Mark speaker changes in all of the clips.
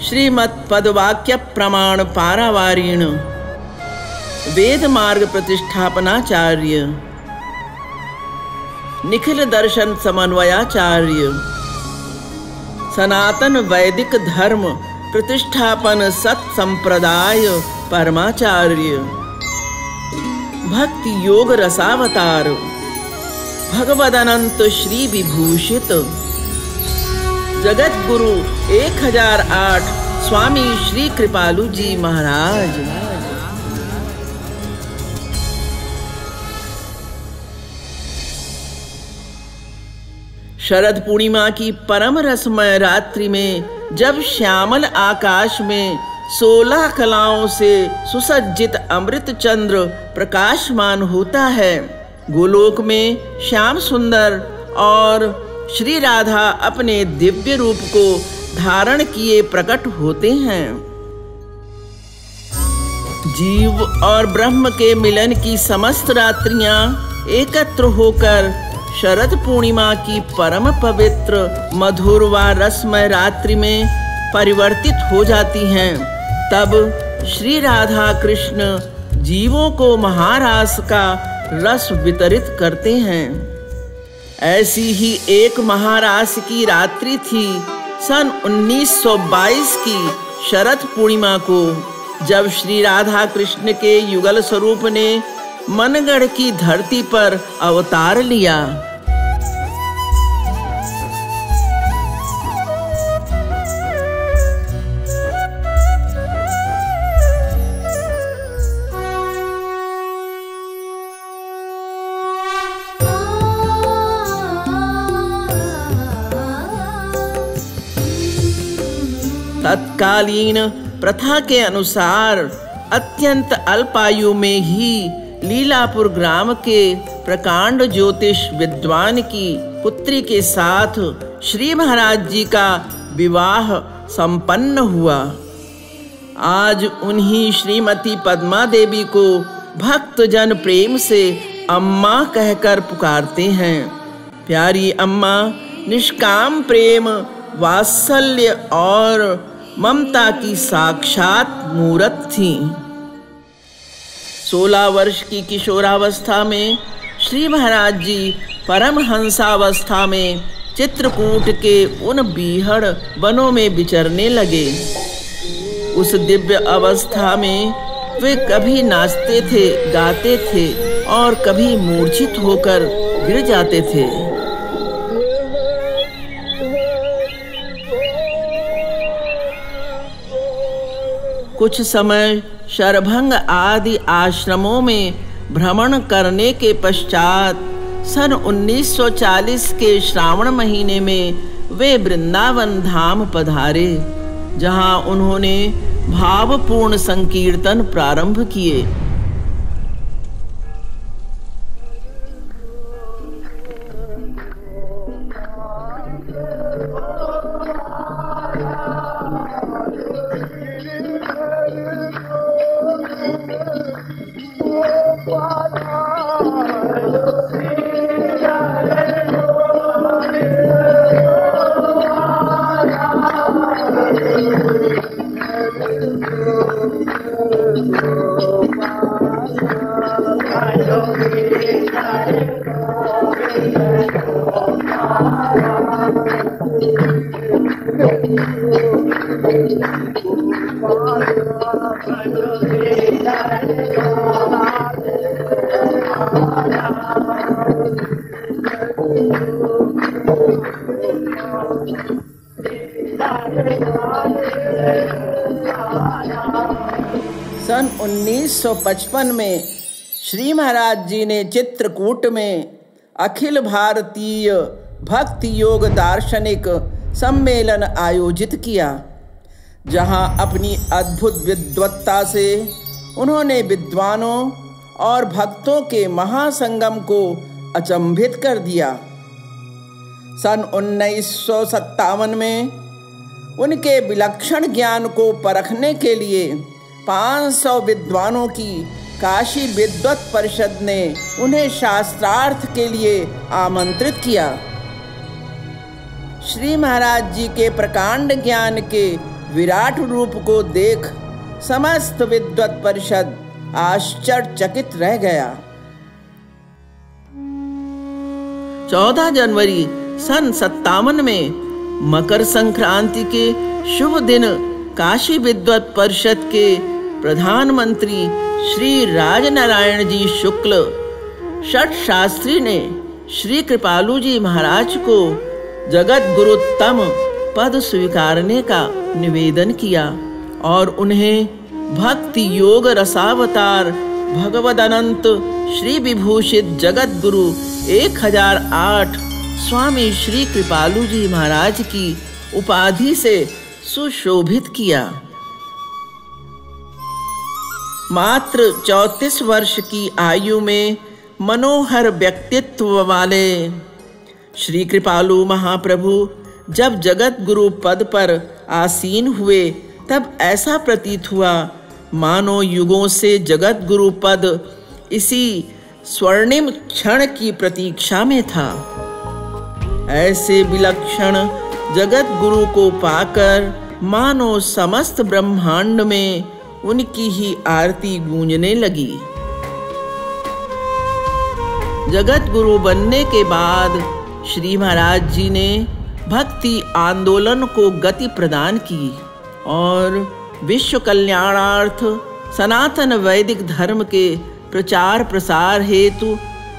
Speaker 1: श्रीमत्पदवाक्य प्रमाण पारावारीण वेद मार्ग प्रतिष्ठापनाचार्य निखिल दर्शन समन्वयाचार्य सनातन वैदिक धर्म प्रतिष्ठापन सत संप्रदाय परमाचार्य भक्ति योग रसावतार भगवदनंत श्री विभूषित जगत गुरु 1008 स्वामी श्री कृपालु जी महाराज। शरद पूर्णिमा की परम रसमय रात्रि में जब श्यामल आकाश में 16 कलाओं से सुसज्जित अमृत चंद्र प्रकाशमान होता है, गोलोक में श्याम सुंदर और श्री राधा अपने दिव्य रूप को धारण किए प्रकट होते हैं। जीव और ब्रह्म के मिलन की समस्त रात्रियां एकत्र होकर शरद पूर्णिमा की परम पवित्र मधुर व रसमय रात्रि में परिवर्तित हो जाती हैं। तब श्री राधा कृष्ण जीवों को महारास का रस वितरित करते हैं। ऐसी ही एक महारास की रात्रि थी सन 1922 की शरद पूर्णिमा को, जब श्री राधा कृष्ण के युगल स्वरूप ने मनगढ़ की धरती पर अवतार लिया। तत्कालीन प्रथा के अनुसार अत्यंत अल्पायु में ही लीलापुर ग्राम के प्रकांड ज्योतिष विद्वान की पुत्री के साथ श्री महाराज जी का विवाह संपन्न हुआ। आज उन्हीं श्रीमती पद्मा देवी को भक्तजन प्रेम से अम्मा कहकर पुकारते हैं। प्यारी अम्मा निष्काम प्रेम, वात्सल्य और ममता की साक्षात मूरत थी। 16 वर्ष की किशोरावस्था में श्री महाराज जी परमहंसावस्था में चित्रकूट के उन बीहड़ वनों में विचरने लगे। उस दिव्य अवस्था में वे कभी नाचते थे, गाते थे और कभी मूर्छित होकर गिर जाते थे। कुछ समय शरभंग आदि आश्रमों में भ्रमण करने के पश्चात सन 1940 के श्रावण महीने में वे वृंदावन धाम पधारे, जहां उन्होंने भावपूर्ण संकीर्तन प्रारंभ किए। सन 1955 में श्री महाराज जी ने चित्रकूट में अखिल भारतीय भक्ति योग दार्शनिक सम्मेलन आयोजित किया, जहां अपनी अद्भुत विद्वत्ता से उन्होंने विद्वानों और भक्तों के महासंगम को अचंभित कर दिया। सन 1957 में उनके विलक्षण ज्ञान को परखने के लिए 500 विद्वानों की काशी विद्वत परिषद ने उन्हें शास्त्रार्थ के लिए आमंत्रित किया। श्री महाराज जी के प्रकांड ज्ञान के विराट रूप को देख समस्त विद्वत परिषद आश्चर्यचकित रह गया। 14 जनवरी सन 57 में मकर संक्रांति के शुभ दिन काशी विद्वत परिषद के प्रधानमंत्री श्री राजनारायण जी शुक्ल षट शास्त्री ने श्री कृपालु जी महाराज को जगत गुरुत्तम पद स्वीकारने का निवेदन किया और उन्हें भक्ति योग रसावतार भगवद अनंत श्री विभूषित जगत गुरु 1008 स्वामी श्री कृपालु जी महाराज की उपाधि से सुशोभित किया। मात्र 34 वर्ष की आयु में मनोहर व्यक्तित्व वाले श्री कृपालु महाप्रभु जब जगत गुरु पद पर आसीन हुए तब ऐसा प्रतीत हुआ मानो युगों से जगत गुरु पद इसी स्वर्णिम क्षण की प्रतीक्षा में था। ऐसे विलक्षण जगत गुरु को पाकर मानो समस्त ब्रह्मांड में उनकी ही आरती गूंजने लगी। जगत गुरु बनने के बाद श्री महाराज जी ने भक्ति आंदोलन को गति प्रदान की और विश्व कल्याणार्थ सनातन वैदिक धर्म के प्रचार प्रसार हेतु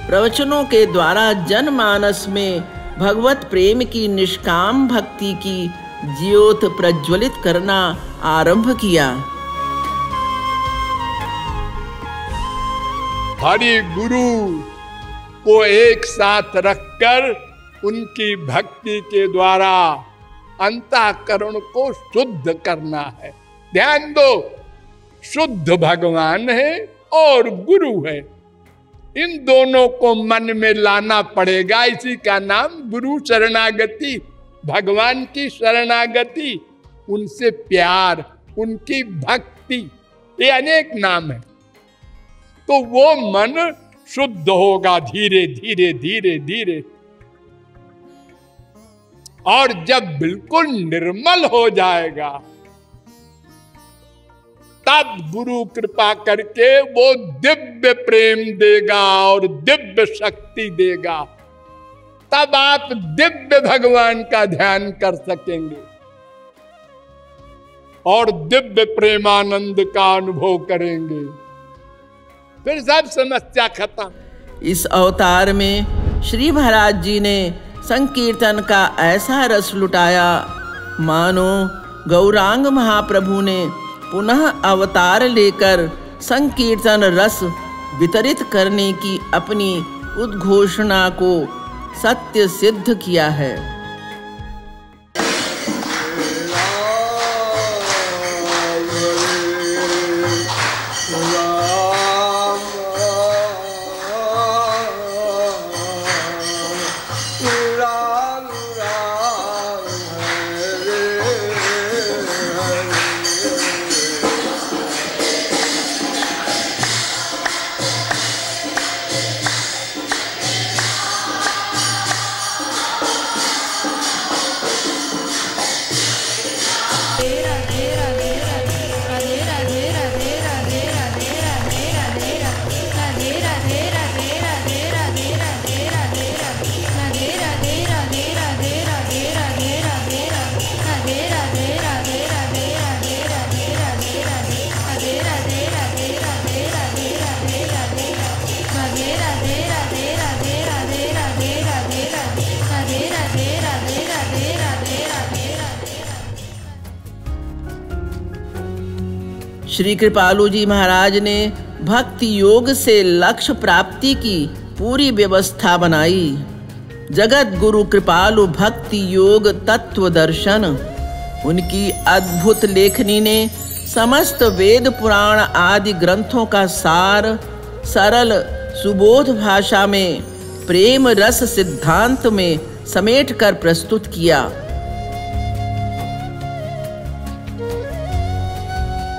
Speaker 1: प्रवचनों के द्वारा जनमानस में भगवत प्रेम की निष्काम भक्ति की ज्योत प्रज्वलित करना आरंभ किया।
Speaker 2: हरि गुरु को एक साथ रखकर उनकी भक्ति के द्वारा अंतःकरण को शुद्ध करना है। ध्यान दो, शुद्ध भगवान है और गुरु है, इन दोनों को मन में लाना पड़ेगा। इसी का नाम गुरु शरणागति, भगवान की शरणागति, उनसे प्यार, उनकी भक्ति, ये अनेक नाम है। तो वो मन शुद्ध होगा धीरे धीरे धीरे धीरे, और जब बिल्कुल निर्मल हो जाएगा तब गुरु कृपा करके वो दिव्य प्रेम देगा और दिव्य शक्ति देगा। तब आप दिव्य भगवान का ध्यान कर सकेंगे और दिव्य प्रेमानंद का अनुभव करेंगे, फिर सब समस्या खत्म।
Speaker 1: इस अवतार में श्री महाराज जी ने संकीर्तन का ऐसा रस लुटाया मानो गौरांग महाप्रभु ने पुनः अवतार लेकर संकीर्तन रस वितरित करने की अपनी उद्घोषणा को सत्य सिद्ध किया है। श्री कृपालु जी महाराज ने भक्ति योग से लक्ष्य प्राप्ति की पूरी व्यवस्था बनाई। जगत गुरु कृपालु भक्ति योग तत्व दर्शन, उनकी अद्भुत लेखनी ने समस्त वेद पुराण आदि ग्रंथों का सार सरल सुबोध भाषा में प्रेम रस सिद्धांत में समेटकर प्रस्तुत किया।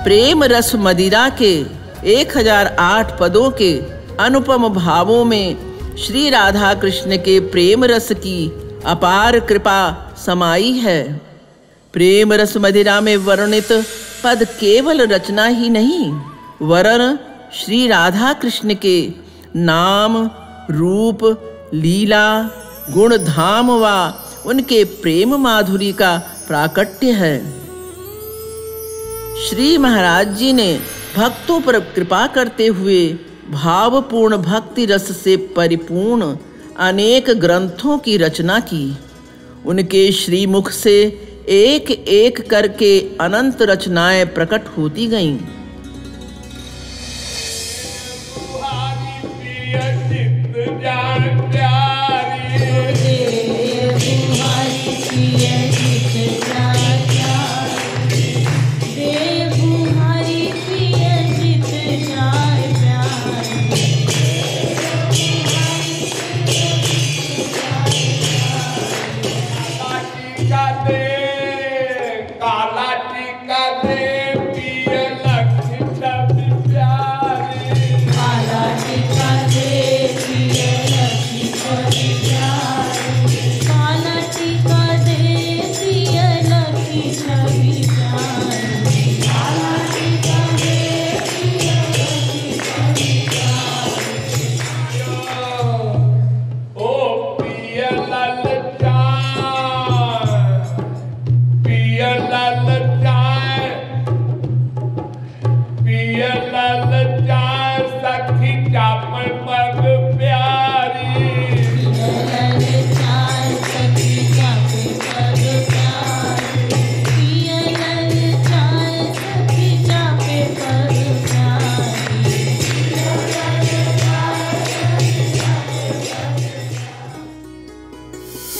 Speaker 1: प्रेम रस मदिरा के 1008 पदों के अनुपम भावों में श्री राधा कृष्ण के प्रेम रस की अपार कृपा समाई है। प्रेम रस मदिरा में वर्णित पद केवल रचना ही नहीं, वरन श्री राधा कृष्ण के नाम, रूप, लीला, गुण धाम व उनके प्रेम माधुरी का प्राकट्य है। श्री महाराज जी ने भक्तों पर कृपा करते हुए भावपूर्ण भक्ति रस से परिपूर्ण अनेक ग्रंथों की रचना की। उनके श्रीमुख से एक एक करके अनंत रचनाएं प्रकट होती गईं।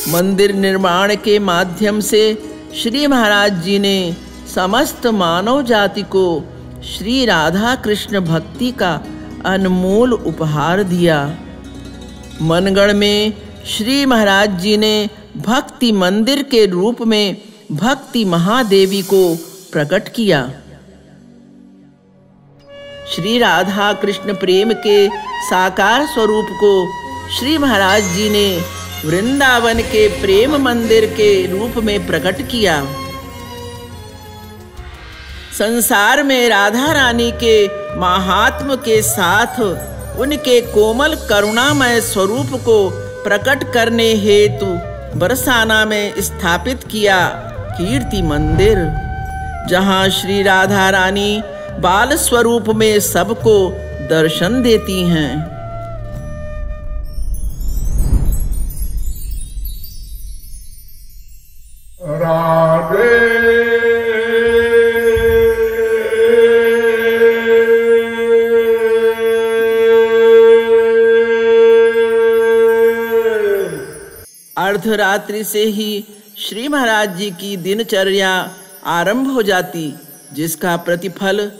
Speaker 1: मंदिर निर्माण के माध्यम से श्री महाराज जी ने समस्त मानव जाति को श्री राधा कृष्ण भक्ति का अनमोल उपहार दिया। मनगढ़ में श्री महाराज जी ने भक्ति मंदिर के रूप में भक्ति महादेवी को प्रकट किया। श्री राधा कृष्ण प्रेम के साकार स्वरूप को श्री महाराज जी ने वृंदावन के प्रेम मंदिर के रूप में प्रकट किया। संसार में राधा रानी के महात्म के साथ उनके कोमल करुणामय स्वरूप को प्रकट करने हेतु बरसाना में स्थापित किया कीर्ति मंदिर, जहां श्री राधा रानी बाल स्वरूप में सबको दर्शन देती हैं।
Speaker 2: राधे
Speaker 1: अर्धरात्रि से ही श्री महाराज जी की दिनचर्या आरंभ हो जाती, जिसका प्रतिफल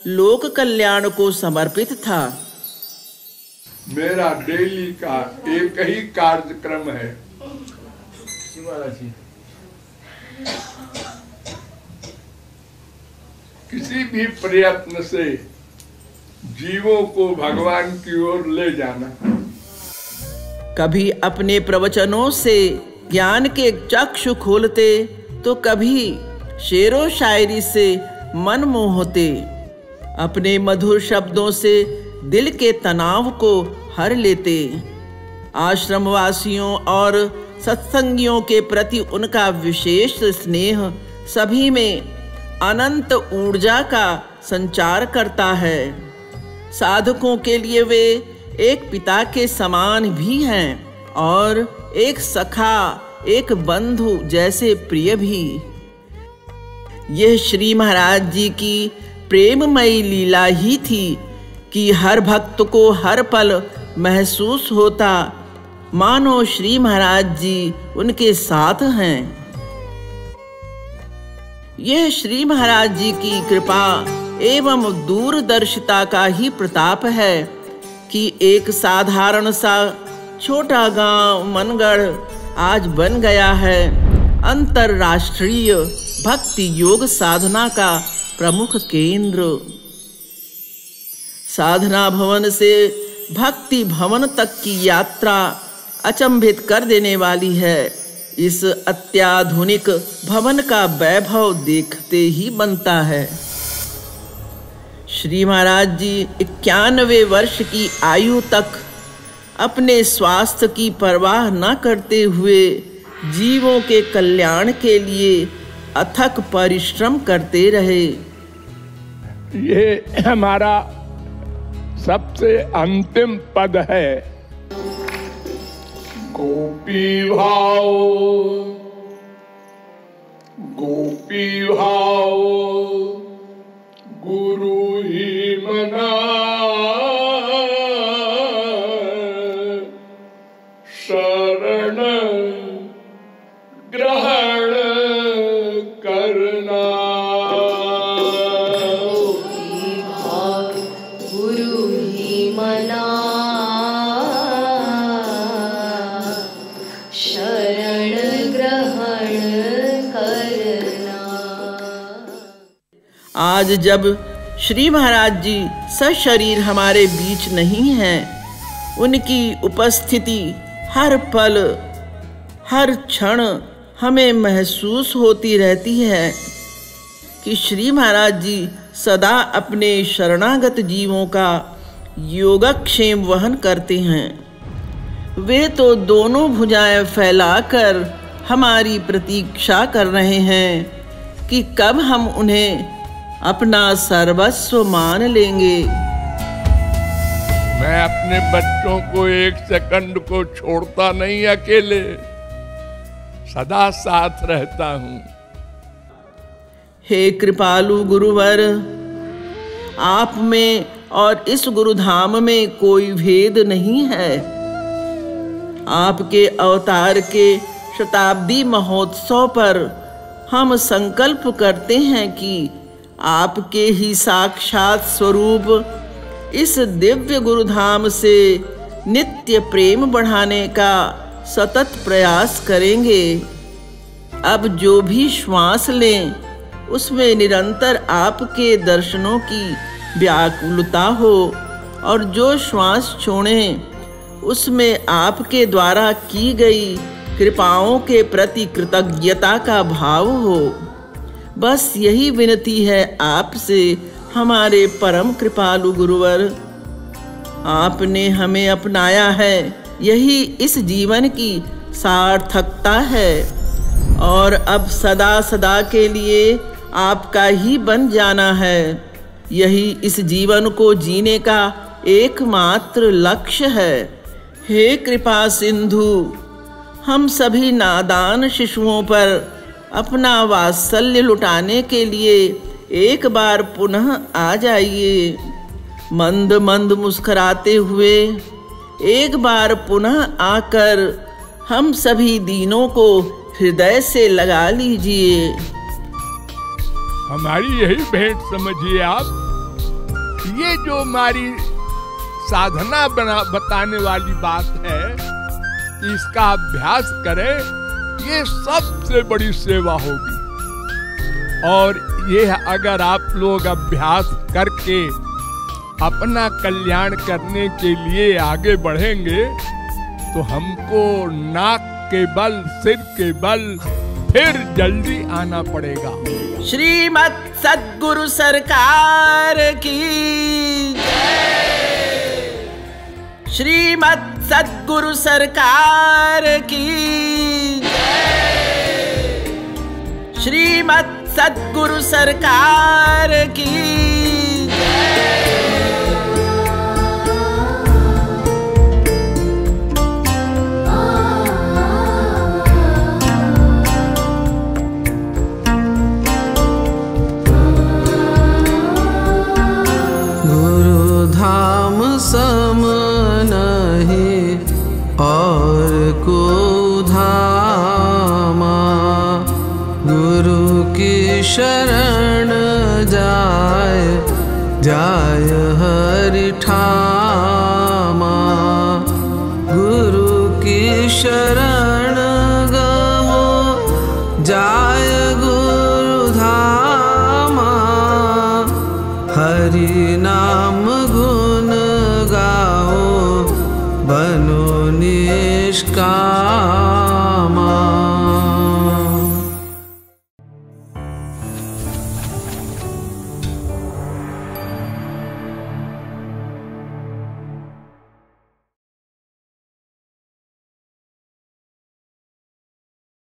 Speaker 1: लोक कल्याण को समर्पित था।
Speaker 2: मेरा डेली का एक ही कार्यक्रम है, किसी भी प्रयत्न से जीवों को भगवान की ओर ले जाना।
Speaker 1: कभी अपने प्रवचनों से ज्ञान के चक्षु खोलते तो कभी शेरो शायरी से मन मोहते। अपने मधुर शब्दों से दिल के तनाव को हर लेते। आश्रमवासियों और सत्संगियों के प्रति उनका विशेष स्नेह सभी में अनंत ऊर्जा का संचार करता है। साधकों के लिए वे एक पिता के समान भी हैं और एक सखा, एक बंधु जैसे प्रिय भी। यह श्री महाराज जी की प्रेममयी लीला ही थी कि हर भक्त को हर पल महसूस होता मानो श्री महाराज जी उनके साथ हैं। यह श्री महाराज जी की कृपा एवं दूरदर्शिता का ही प्रताप है कि एक साधारण सा छोटा गांव मनगढ़ आज बन गया है अंतरराष्ट्रीय भक्ति योग साधना का प्रमुख केंद्र। साधना भवन से भक्ति भवन तक की यात्रा अचंभित कर देने वाली है। इस अत्याधुनिक भवन का वैभव देखते ही बनता है। श्री महाराज जी 91 वर्ष की आयु तक अपने स्वास्थ्य की परवाह न करते हुए जीवों के कल्याण के लिए अथक परिश्रम करते रहे।
Speaker 2: ये हमारा सबसे अंतिम पद है। गोपी भाव, गोपी भाव, गुरु ही मना, शरण ग्रहण करना।
Speaker 3: गुरु ही मना, शरण ग्रहण करना।
Speaker 1: आज जब श्री महाराज जी सशरीर हमारे बीच नहीं हैं, उनकी उपस्थिति हर पल हर क्षण हमें महसूस होती रहती है कि श्री महाराज जी सदा अपने शरणागत जीवों का योगक्षेम वहन करते हैं। वे तो दोनों भुजाएं फैलाकर हमारी प्रतीक्षा कर रहे हैं कि कब हम उन्हें अपना सर्वस्व मान लेंगे।
Speaker 2: मैं अपने बच्चों को एक सेकंड को छोड़ता नहीं, अकेले सदा साथ रहता हूं।
Speaker 1: हे कृपालु गुरुवर, आप में और इस गुरुधाम में कोई भेद नहीं है। आपके अवतार के शताब्दी महोत्सव पर हम संकल्प करते हैं कि आपके ही साक्षात स्वरूप इस दिव्य गुरुधाम से नित्य प्रेम बढ़ाने का सतत प्रयास करेंगे। अब जो भी श्वास लें उसमें निरंतर आपके दर्शनों की व्याकुलता हो, और जो श्वास छोड़ें उसमें आपके द्वारा की गई कृपाओं के प्रति कृतज्ञता का भाव हो। बस यही विनती है आपसे हमारे परम कृपालु गुरुवर। आपने हमें अपनाया है, यही इस जीवन की सार्थकता है, और अब सदा सदा के लिए आपका ही बन जाना है। यही इस जीवन को जीने का एकमात्र लक्ष्य है। हे कृपा सिंधु, हम सभी नादान शिशुओं पर अपना वात्सल्य लुटाने के लिए एक बार पुनः आ जाइए। मंद मंद मुस्कुराते हुए एक बार पुनः आकर हम सभी दीनों को हृदय से लगा लीजिए।
Speaker 2: हमारी यही भेंट समझिए आप। ये जो हमारी साधना बताने वाली बात है, इसका अभ्यास करें, ये सबसे बड़ी सेवा होगी। और ये अगर आप लोग अभ्यास करके अपना कल्याण करने के लिए आगे बढ़ेंगे, तो हमको नाक के बल, सिर के बल फिर जल्दी आना पड़ेगा।
Speaker 1: श्रीमद सद्गुरु सरकार की जय। श्रीमद सद्गुरु सरकार की जय। श्रीमद सद्गुरु सरकार की
Speaker 4: धाम सम नहीं और को धामा, गुरु की शरण जाय जाय हरि ठामा, गुरु की शरण